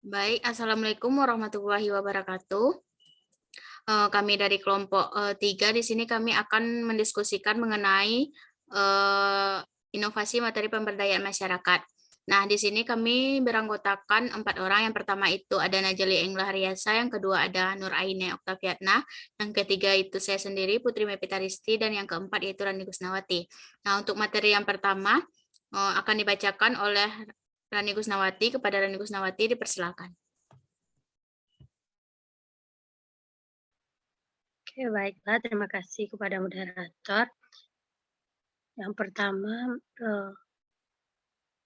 Baik, Assalamualaikum warahmatullahi wabarakatuh. Kami dari kelompok 3 di sini kami akan mendiskusikan mengenai inovasi materi pemberdayaan masyarakat. Nah, di sini kami beranggotakan 4 orang. Yang pertama itu ada Najeli Englahariasa, yang kedua ada Nur Aine Oktaviatna, yang ketiga itu saya sendiri Putri Mepitaristi, dan yang keempat yaitu Rani Kusnawati. Nah, untuk materi yang pertama akan dibacakan oleh Rani Kusnawati. Kepada Rani Kusnawati dipersilakan. Oke, baiklah. Terima kasih kepada moderator. Yang pertama,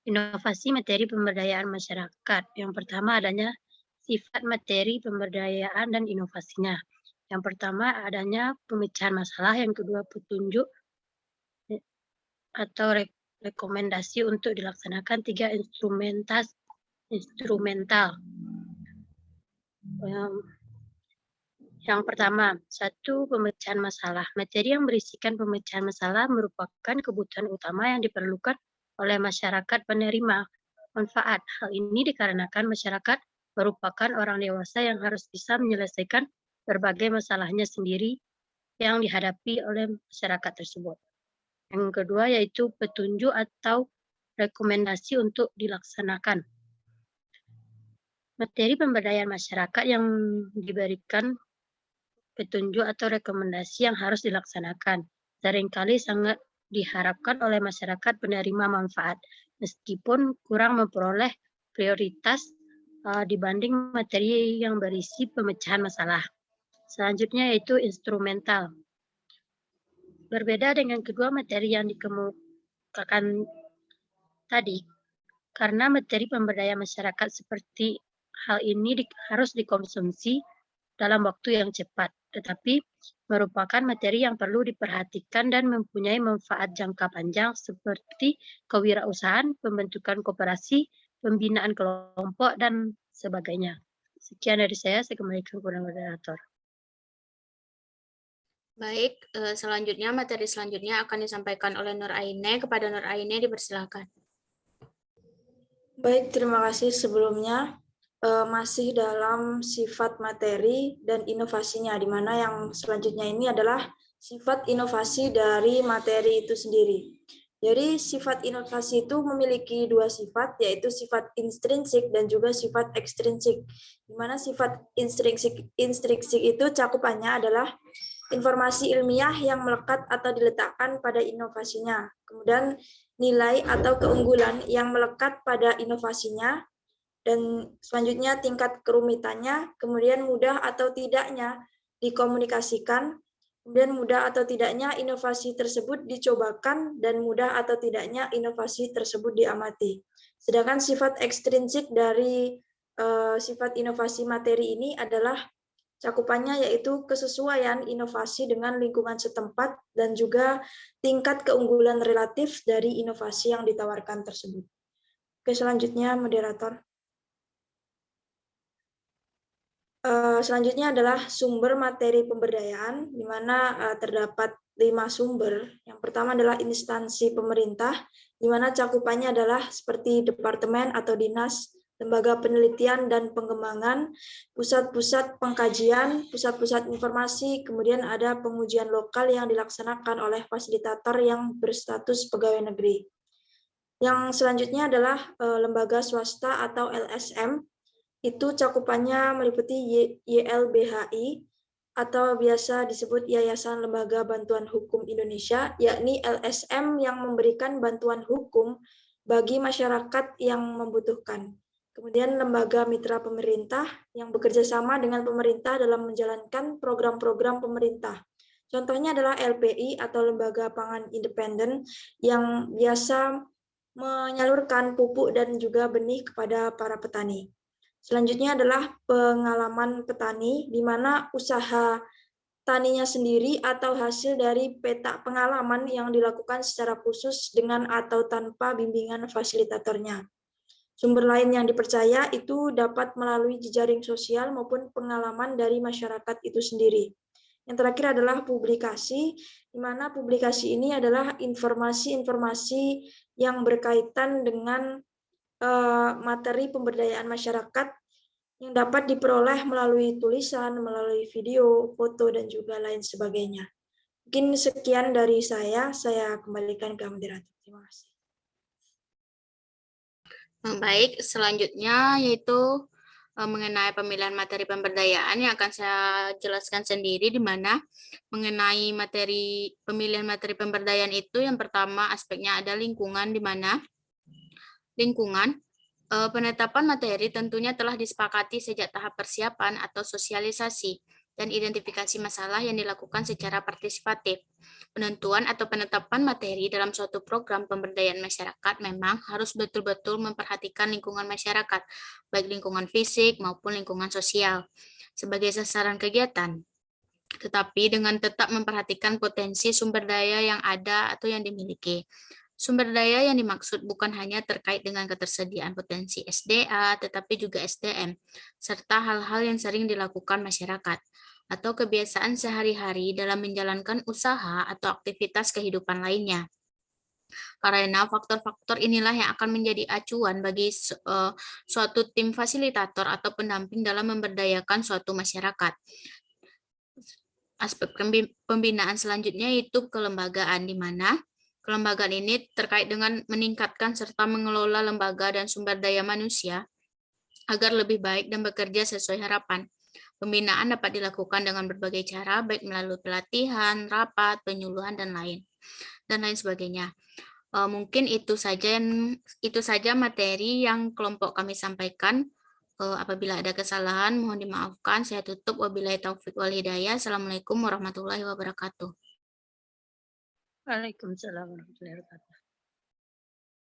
inovasi materi pemberdayaan masyarakat. Yang pertama adanya sifat materi pemberdayaan dan inovasinya. Yang pertama adanya pemecahan masalah, yang kedua petunjuk atau rekomendasi untuk dilaksanakan 3 instrumental. Yang pertama, 1. Pemecahan masalah. Materi yang berisikan pemecahan masalah merupakan kebutuhan utama yang diperlukan oleh masyarakat penerima manfaat. Hal ini dikarenakan masyarakat merupakan orang dewasa yang harus bisa menyelesaikan berbagai masalahnya sendiri yang dihadapi oleh masyarakat tersebut. Yang kedua yaitu petunjuk atau rekomendasi untuk dilaksanakan. Materi pemberdayaan masyarakat yang diberikan petunjuk atau rekomendasi yang harus dilaksanakan. Seringkali sangat diharapkan oleh masyarakat penerima manfaat, meskipun kurang memperoleh prioritas dibanding materi yang berisi pemecahan masalah. Selanjutnya yaitu instrumental. Berbeda dengan kedua materi yang dikemukakan tadi, karena materi pemberdayaan masyarakat seperti hal ini harus dikonsumsi dalam waktu yang cepat, tetapi merupakan materi yang perlu diperhatikan dan mempunyai manfaat jangka panjang seperti kewirausahaan, pembentukan koperasi, pembinaan kelompok, dan sebagainya. Sekian dari saya kembalikan kepada moderator. Baik, materi selanjutnya akan disampaikan oleh Nur Aine. Kepada Nur Aine dipersilakan. Baik, terima kasih sebelumnya. Masih dalam sifat materi dan inovasinya, di mana yang selanjutnya ini adalah sifat inovasi dari materi itu sendiri. Jadi sifat inovasi itu memiliki 2 sifat, yaitu sifat intrinsik dan juga sifat ekstrinsik. Di mana sifat intrinsik itu cakupannya adalah informasi ilmiah yang melekat atau diletakkan pada inovasinya. Kemudian nilai atau keunggulan yang melekat pada inovasinya, dan selanjutnya tingkat kerumitannya, kemudian mudah atau tidaknya dikomunikasikan, kemudian mudah atau tidaknya inovasi tersebut dicobakan, dan mudah atau tidaknya inovasi tersebut diamati. Sedangkan sifat ekstrinsik dari sifat inovasi materi ini adalah cakupannya yaitu kesesuaian inovasi dengan lingkungan setempat dan juga tingkat keunggulan relatif dari inovasi yang ditawarkan tersebut. Oke, selanjutnya moderator. Selanjutnya adalah sumber materi pemberdayaan, di mana terdapat 5 sumber. Yang pertama adalah instansi pemerintah, di mana cakupannya adalah seperti departemen atau dinas, lembaga penelitian dan pengembangan, pusat-pusat pengkajian, pusat-pusat informasi, kemudian ada pengujian lokal yang dilaksanakan oleh fasilitator yang berstatus pegawai negeri. Yang selanjutnya adalah lembaga swasta atau LSM, itu cakupannya meliputi YLBHI atau biasa disebut Yayasan Lembaga Bantuan Hukum Indonesia, yakni LSM yang memberikan bantuan hukum bagi masyarakat yang membutuhkan. Kemudian lembaga mitra pemerintah yang bekerja sama dengan pemerintah dalam menjalankan program-program pemerintah. Contohnya adalah LPI atau Lembaga Pangan Independen yang biasa menyalurkan pupuk dan juga benih kepada para petani. Selanjutnya adalah pengalaman petani, di mana usaha taninya sendiri atau hasil dari peta pengalaman yang dilakukan secara khusus dengan atau tanpa bimbingan fasilitatornya. Sumber lain yang dipercaya itu dapat melalui jejaring sosial maupun pengalaman dari masyarakat itu sendiri. Yang terakhir adalah publikasi, di mana publikasi ini adalah informasi-informasi yang berkaitan dengan materi pemberdayaan masyarakat yang dapat diperoleh melalui tulisan, melalui video, foto, dan juga lain sebagainya. Mungkin sekian dari saya kembalikan ke moderator. Terima kasih. Baik, selanjutnya yaitu mengenai pemilihan materi pemberdayaan yang akan saya jelaskan sendiri, di mana mengenai pemilihan materi pemberdayaan itu yang pertama aspeknya ada lingkungan, di mana lingkungan penetapan materi tentunya telah disepakati sejak tahap persiapan atau sosialisasi dan identifikasi masalah yang dilakukan secara partisipatif. Penentuan atau penetapan materi dalam suatu program pemberdayaan masyarakat memang harus betul-betul memperhatikan lingkungan masyarakat, baik lingkungan fisik maupun lingkungan sosial, sebagai sasaran kegiatan. Tetapi dengan tetap memperhatikan potensi sumber daya yang ada atau yang dimiliki. Sumber daya yang dimaksud bukan hanya terkait dengan ketersediaan potensi SDA, tetapi juga SDM, serta hal-hal yang sering dilakukan masyarakat, atau kebiasaan sehari-hari dalam menjalankan usaha atau aktivitas kehidupan lainnya. Karena faktor-faktor inilah yang akan menjadi acuan bagi suatu tim fasilitator atau pendamping dalam memberdayakan suatu masyarakat. Aspek pembinaan selanjutnya itu kelembagaan, di mana kelembagaan ini terkait dengan meningkatkan serta mengelola lembaga dan sumber daya manusia agar lebih baik dan bekerja sesuai harapan. Pembinaan dapat dilakukan dengan berbagai cara, baik melalui pelatihan, rapat, penyuluhan, dan lain sebagainya. Mungkin itu saja materi yang kelompok kami sampaikan. Apabila ada kesalahan, mohon dimaafkan. Saya tutup. Wabillahi taufiq wal hidayah. Assalamualaikum warahmatullahi wabarakatuh. Waalaikumsalam warahmatullahi wabarakatuh.